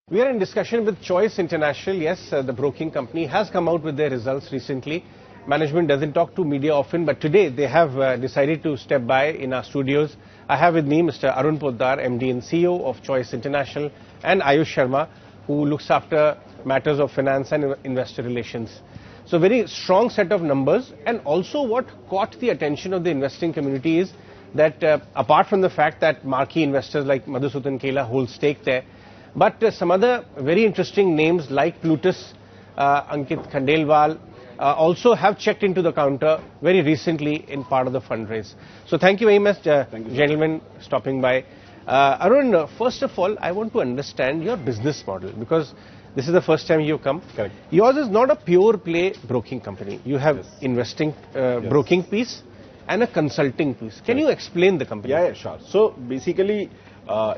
We are in discussion with Choice International. Yes, the broking company has come out with their results recently. Management doesn't talk to media often, but today they have decided to step by in our studios. I have with me Mr. Arun Poddar, MD and CEO of Choice International, and Ayush Sharma, who looks after matters of finance and investor relations. So very strong set of numbers, and also what caught the attention of the investing community is that apart from the fact that marquee investors like Madhusudan Kela hold stake there, but some other very interesting names like Plutus, Ankit Khandelwal also have checked into the counter very recently in part of the fundraise. So thank you very much, gentlemen, stopping by. Arun, first of all, I want to understand your business model because this is the first time you've come. Correct. Yours is not a pure play broking company. You have investing broking piece and a consulting piece. Can you explain the company? Yeah, sure. So basically,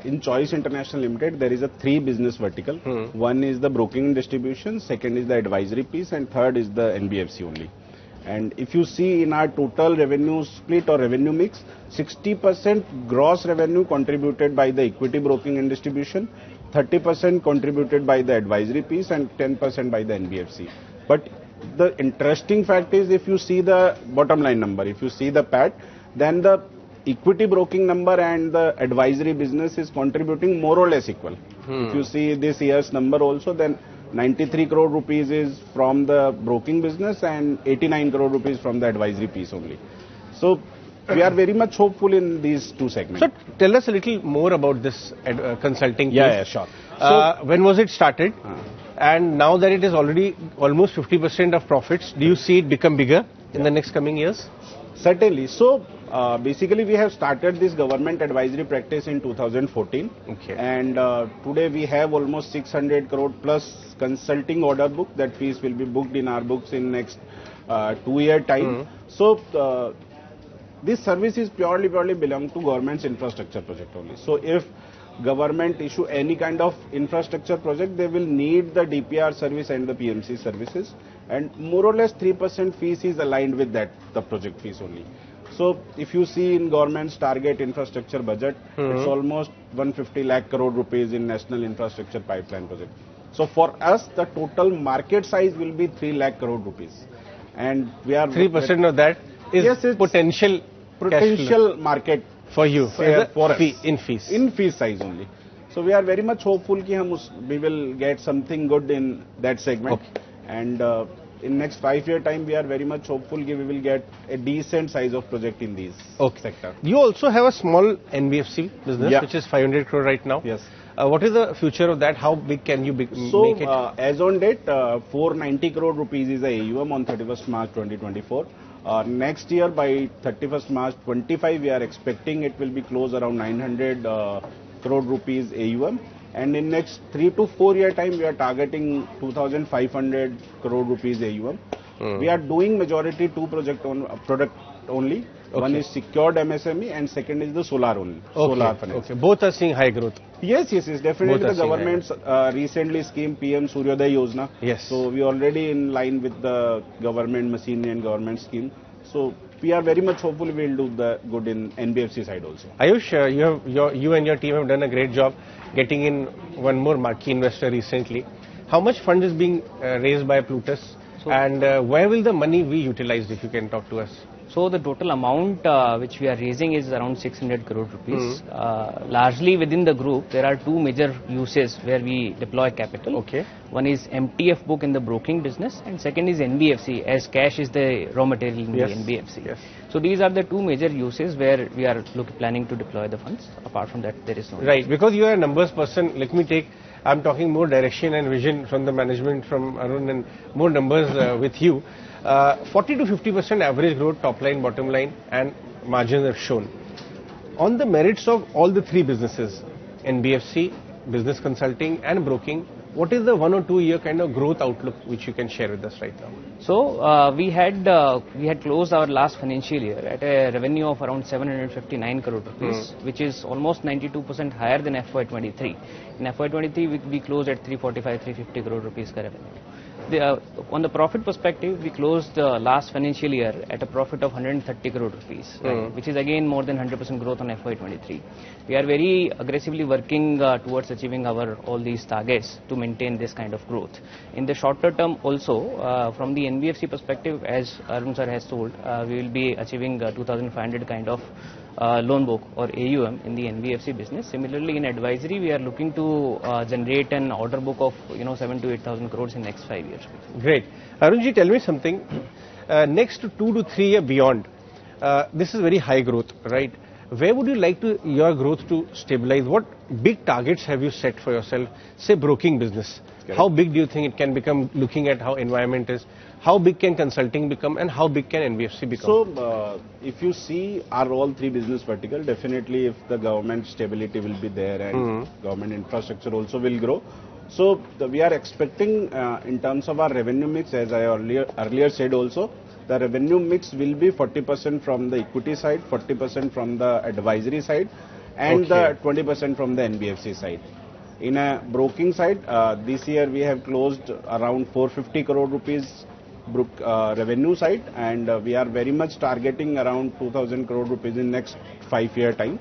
in Choice International Limited, there is a three business vertical. One is the broking and distribution, second is the advisory piece, and third is the NBFC only. And if you see in our total revenue split or revenue mix, 60% gross revenue contributed by the equity broking and distribution, 30% contributed by the advisory piece, and 10% by the NBFC. But the interesting fact is, if you see the bottom line number, if you see the PAT, then the equity broking number and the advisory business is contributing more or less equal. If you see this year's number also, then 93 crore rupees is from the broking business and 89 crore rupees from the advisory piece only. So we are very much hopeful in these two segments. So tell us a little more about this consulting piece. Yeah, sure. When was it started? And now that it is already almost 50% of profits, do you see it become bigger in the next coming years? Certainly. So basically we have started this government advisory practice in 2014. Okay. And today we have almost 600 crore plus consulting order book. That fees will be booked in our books in next 2-year time. So this service is purely belong to government's infrastructure project only. So if government issue any kind of infrastructure project, they will need the DPR service and the PMC services, and more or less 3% fees is aligned with that, the project fees only. So if you see in government's target infrastructure budget, it's almost 150 lakh crore rupees in national infrastructure pipeline project. So for us, the total market size will be 3 lakh crore rupees, and we are 3% of that is potential market for you, for us. In fees. In fees size only. So we are very much hopeful ki we will get something good in that segment. Okay. And in next 5-year time, we are very much hopeful we will get a decent size of project in these sector. You also have a small NBFC business, which is 500 crore right now. Yes. What is the future of that? How big can you make it? As on date, 490 crore rupees is the AUM on 31st March 2024. Next year by 31st March 25, we are expecting it will be close around 900 crore rupees AUM. And in next 3 to 4 year time, we are targeting 2,500 crore rupees AUM. We are doing majority two product only. Okay. One is secured MSME and second is the solar only. Solar finance. Okay. Both are seeing high growth. Yes. Definitely the government's recently scheme PM Suryodaya Yojana. Yes. So we already in line with the government machinery and government scheme. So we are very much hopeful we will do the good in NBFC side also. Ayush, you and your team have done a great job getting in one more marquee investor recently. How much fund is being raised by Plutus, and where will the money be utilized, if you can talk to us? So the total amount which we are raising is around 600 crore rupees. Largely within the group, there are two major uses where we deploy capital. Okay. One is MTF book in the broking business, and second is NBFC, as cash is the raw material in the NBFC. Yes. So these are the two major uses where we are planning to deploy the funds. Apart from that, there is no. Right, because you are a numbers person, let me take, I'm talking more direction and vision from the management, from Arun, and more numbers with you. 40 to 50% average growth, top line, bottom line, and margins have shown. On the merits of all the three businesses, NBFC, business consulting and broking, what is the 1 or 2 year kind of growth outlook which you can share with us right now? So we had closed our last financial year at a revenue of around 759 crore rupees, which is almost 92% higher than FY23. In FY23, we closed at 345-350 crore rupees ka revenue. On the profit perspective, we closed the last financial year at a profit of 130 crore rupees, right, which is again more than 100% growth on FY23. We are very aggressively working towards achieving all these targets to maintain this kind of growth. In the shorter term also, from the NBFC perspective, as Arun sir has told, we will be achieving 2,500 kind of loan book or AUM in the NBFC business. Similarly, in advisory, we are looking to generate an order book of 7 to 8,000 crores in next 5 years. Great. Arunji, tell me something. Next 2 to 3 year beyond, this is very high growth, right? Where would you like your growth to stabilize? What big targets have you set for yourself? Say broking business. Correct. How big do you think it can become, looking at how environment is? How big can consulting become, and how big can NBFC become? So, if you see our all three business vertical, definitely if the government stability will be there and government infrastructure also will grow. So, we are expecting in terms of our revenue mix, as I earlier said also, the revenue mix will be 40% from the equity side, 40% from the advisory side, and the 20% from the NBFC side. In a broking side, this year we have closed around 450 crore rupees revenue side, and we are very much targeting around 2,000 crore rupees in next 5-year time.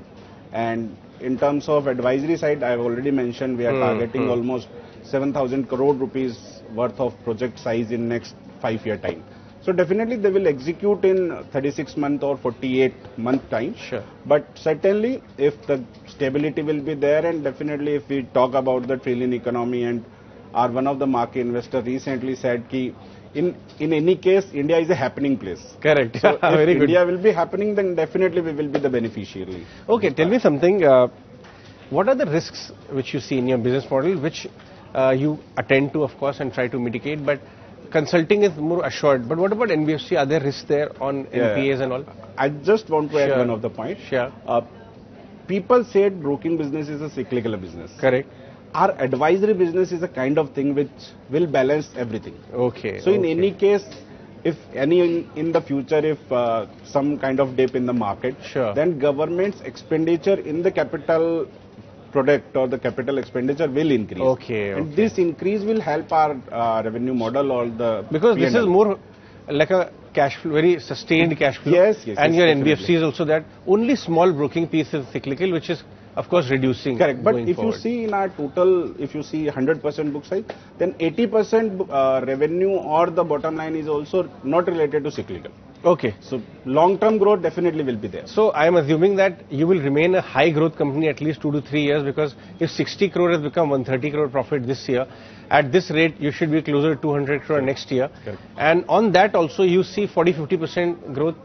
And in terms of advisory side, I have already mentioned we are targeting almost 7,000 crore rupees worth of project size in next 5-year time. So definitely they will execute in 36 month or 48 month time. Sure. But certainly if the stability will be there, and definitely if we talk about the trillion economy, and one of the market investor recently said ki in any case India is a happening place. Correct. So if Very good. India will be happening, then definitely we will be the beneficiary. Okay, tell me something. What are the risks which you see in your business model, which you attend to, of course, and try to mitigate? But consulting is more assured. But what about NBFC? Are there risks there on NPAs and all? I just want to add one of the points. Sure. People said broking business is a cyclical business. Correct. Our advisory business is a kind of thing which will balance everything. Okay. So in any case, if in the future, if some kind of dip in the market, then government's expenditure in the capital product or the capital expenditure will increase. Okay. And this increase will help our revenue model or the because P&L. this is more like a cash flow, very sustained cash flow. Yes, and your definitely. NBFC is also that. Only small broking piece is cyclical, which is of course reducing. Correct. But if forward. you see in our total, if you see 100% book size, then 80% revenue or the bottom line is also not related to cyclical. Okay. So long-term growth definitely will be there. So I am assuming that you will remain a high growth company at least 2 to 3 years, because if 60 crore has become 130 crore profit this year, at this rate you should be closer to 200 crore next year. Correct. And on that also you see 40-50% growth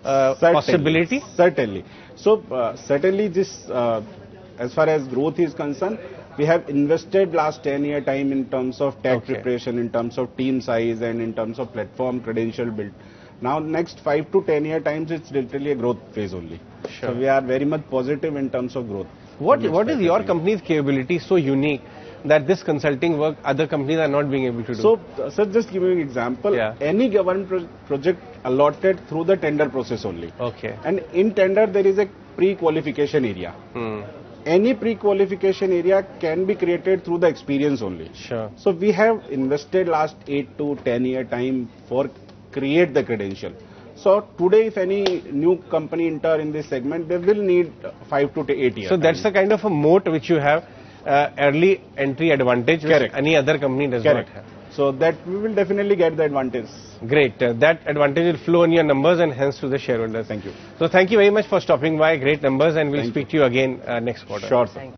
possibility? Certainly. So certainly this, as far as growth is concerned, we have invested last 10-year time in terms of tech preparation, in terms of team size, and in terms of platform credential build. Now next 5 to 10-year times, it's literally a growth phase only. Sure. So we are very much positive in terms of growth. What is your company's capability so unique that this consulting work other companies are not being able to do? So, sir, just give you an example. Any government project allotted through the tender process only. Okay. And in tender, there is a pre-qualification area. Any pre-qualification area can be created through the experience only. Sure. So we have invested last 8 to 10-year time for create the credential. So today, if any new company enter in this segment, they will need 5 to 8 years. So that's the kind of a moat which you have, early entry advantage, which any other company does not have. So that we will definitely get the advantage. Great. That advantage will flow in your numbers and hence to the shareholders. Thank you. So thank you very much for stopping by. Great numbers, and we'll speak to you again next quarter. Sure, sir.